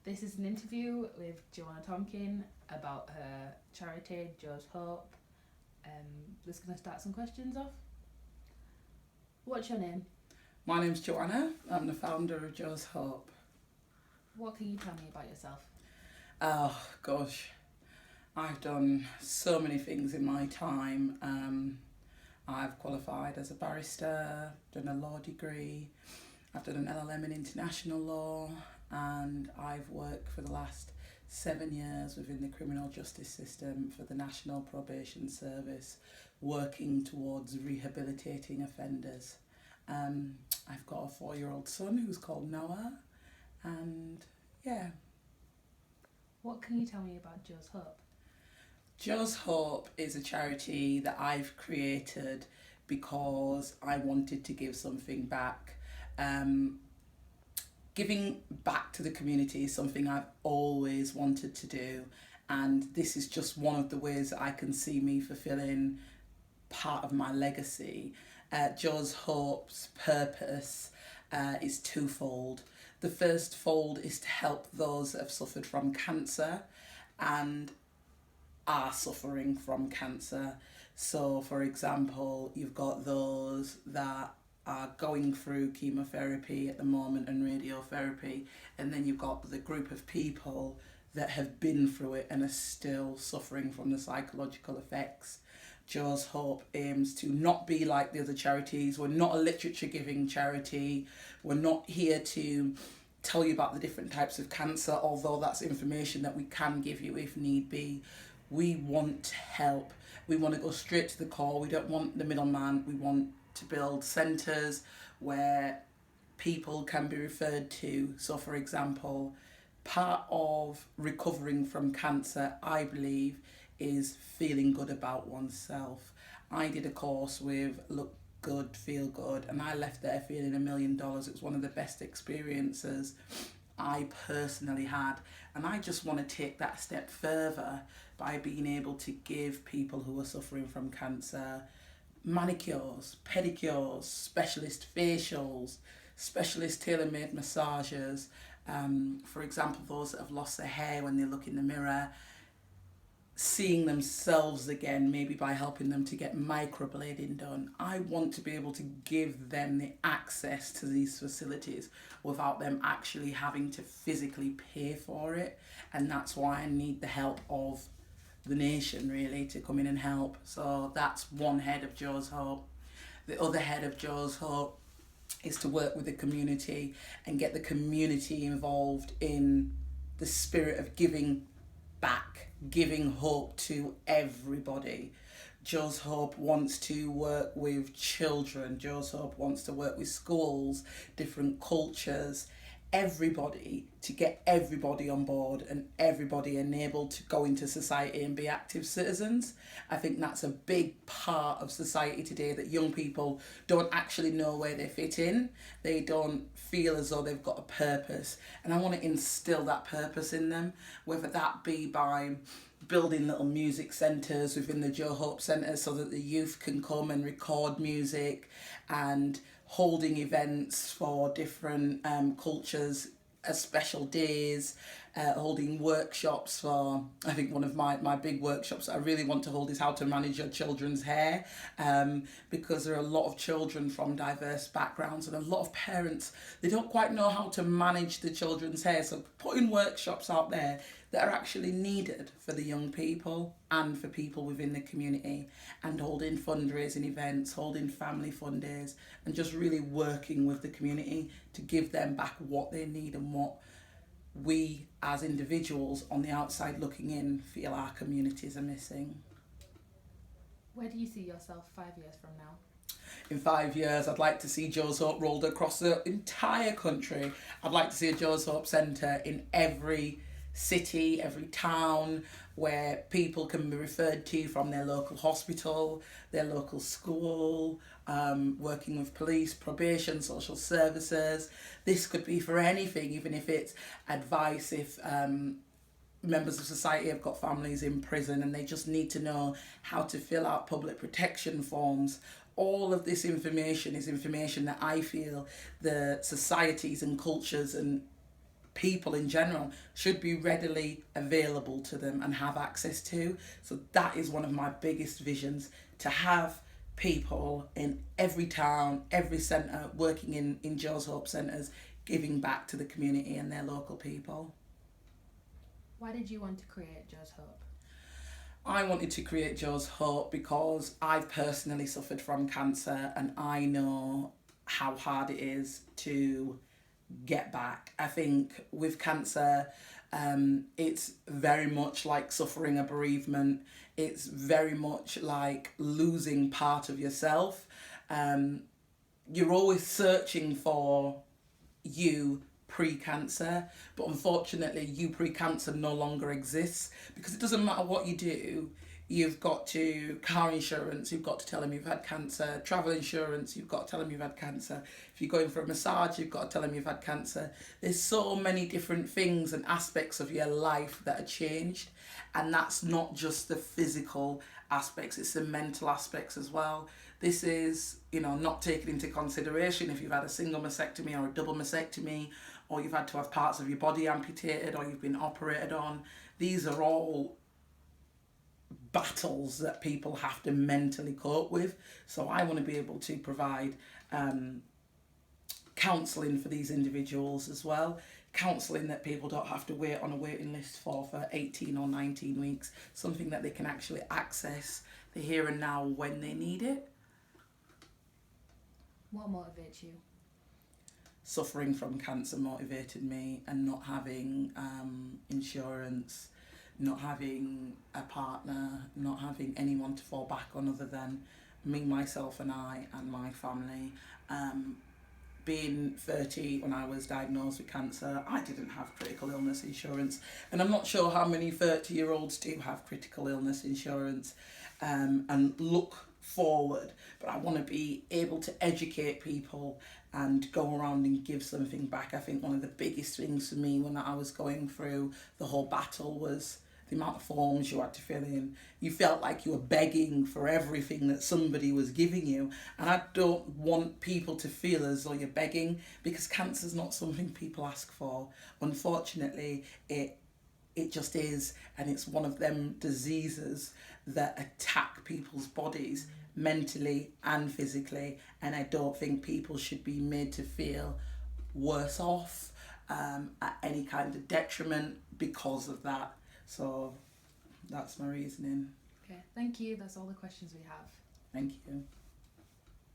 This is an interview with Joanna Tonkin about her charity, Joe's Hope. Just going to start some questions off. What's your name? My name's Joanna. I'm the founder of Joe's Hope. What can you tell me about yourself? Oh, gosh. I've done so many things in my time. I've qualified as a barrister, done a law degree, I've done an LLM in international law, and I've worked for the last 7 years within the criminal justice system for the National Probation Service, working towards rehabilitating offenders. I've got a 4-year-old son who's called Noah, and yeah. What can you tell me about Joe's Hope? Joe's Hope is a charity that I've created because I wanted to give something back. Giving back to the community is something I've always wanted to do, and this is just one of the ways that I can see me fulfilling part of my legacy. Joe's Hope's purpose is twofold. The first fold is to help those that have suffered from cancer and are suffering from cancer. So, for example, you've got those that are going through chemotherapy at the moment and radiotherapy, and then you've got the group of people that have been through it and are still suffering from the psychological effects. Joe's Hope aims to not be like the other charities. We're not a literature giving charity. We're not here to tell you about the different types of cancer, although that's information that we can give you if need be. We want to help. We want to go straight to the core. We don't want the middleman. We want to build centres where people can be referred to. So, for example, part of recovering from cancer, I believe, is feeling good about oneself. I did a course with Look Good, Feel Good, and I left there feeling $1 million. It was one of the best experiences I personally had, and I just want to take that step further by being able to give people who are suffering from cancer manicures, pedicures, specialist facials, specialist tailor-made massages. For example, those that have lost their hair, when they look in the mirror, seeing themselves again, maybe by helping them to get microblading done. I want to be able to give them the access to these facilities without them actually having to physically pay for it, and that's why I need the help of the nation, really, to come in and help. So that's one head of Joe's Hope. The other head of Joe's Hope is to work with the community and get the community involved in the spirit of giving back, giving hope to everybody. Joe's Hope wants to work with children. Joe's Hope wants to work with schools, different cultures, everybody, to get everybody on board and everybody enabled to go into society and be active citizens. I think that's a big part of society today, that young people don't actually know where they fit in. They don't feel as though they've got a purpose. And I want to instill that purpose in them, whether that be by building little music centres within the Joe Hope Centre so that the youth can come and record music, and holding events for different cultures, special days, holding workshops for, I think one of my big workshops that I really want to hold is how to manage your children's hair, because there are a lot of children from diverse backgrounds and a lot of parents, they don't quite know how to manage the children's hair. So putting workshops out there that are actually needed for the young people and for people within the community, and holding fundraising events, holding family fun days, and just really working with the community to give them back what they need and what we as individuals on the outside looking in feel our communities are missing. Where do you see yourself 5 years from now? In 5 years, I'd like to see Joe's Hope rolled across the entire country. I'd like to see a Joe's Hope Centre in every city, every town, where people can be referred to from their local hospital, their local school, working with police, probation, social services. This could be for anything, even if it's advice if members of society have got families in prison and they just need to know how to fill out public protection forms. All of this information is information that I feel the societies and cultures and people in general should be readily available to them and have access to. So that is one of my biggest visions, to have people in every town, every centre, working in Jo's Hope centres, giving back to the community and their local people. Why did you want to create Jo's Hope? I wanted to create Jo's Hope because I've personally suffered from cancer, and I know how hard it is to get back. I think with cancer, it's very much like suffering a bereavement. It's very much like losing part of yourself. You're always searching for you pre-cancer, but unfortunately you pre-cancer no longer exists, because it doesn't matter what you do. You've got to, car insurance, you've got to tell them you've had cancer. Travel insurance, you've got to tell them you've had cancer. If you're going for a massage, you've got to tell them you've had cancer. There's so many different things and aspects of your life that are changed. And that's not just the physical aspects, it's the mental aspects as well. This is, not taken into consideration if you've had a single mastectomy or a double mastectomy, or you've had to have parts of your body amputated, or you've been operated on. These are all battles that people have to mentally cope with. So I want to be able to provide counselling for these individuals as well. Counselling that people don't have to wait on a waiting list for 18 or 19 weeks. Something that they can actually access the here and now when they need it. What motivates you? Suffering from cancer motivated me, and not having insurance, not having a partner, not having anyone to fall back on other than me, myself and I and my family. Being 30 when I was diagnosed with cancer, I didn't have critical illness insurance, and I'm not sure how many 30-year-olds do have critical illness insurance and look forward, but I want to be able to educate people and go around and give something back. I think one of the biggest things for me when I was going through the whole battle was the amount of forms you had to fill in. You felt like you were begging for everything that somebody was giving you, and I don't want people to feel as though you're begging, because cancer's not something people ask for. Unfortunately, it just is, and it's one of them diseases that attack people's bodies mentally and physically, and I don't think people should be made to feel worse off at any kind of detriment because of that. So that's my reasoning. Okay, thank you. That's all the questions we have. Thank you.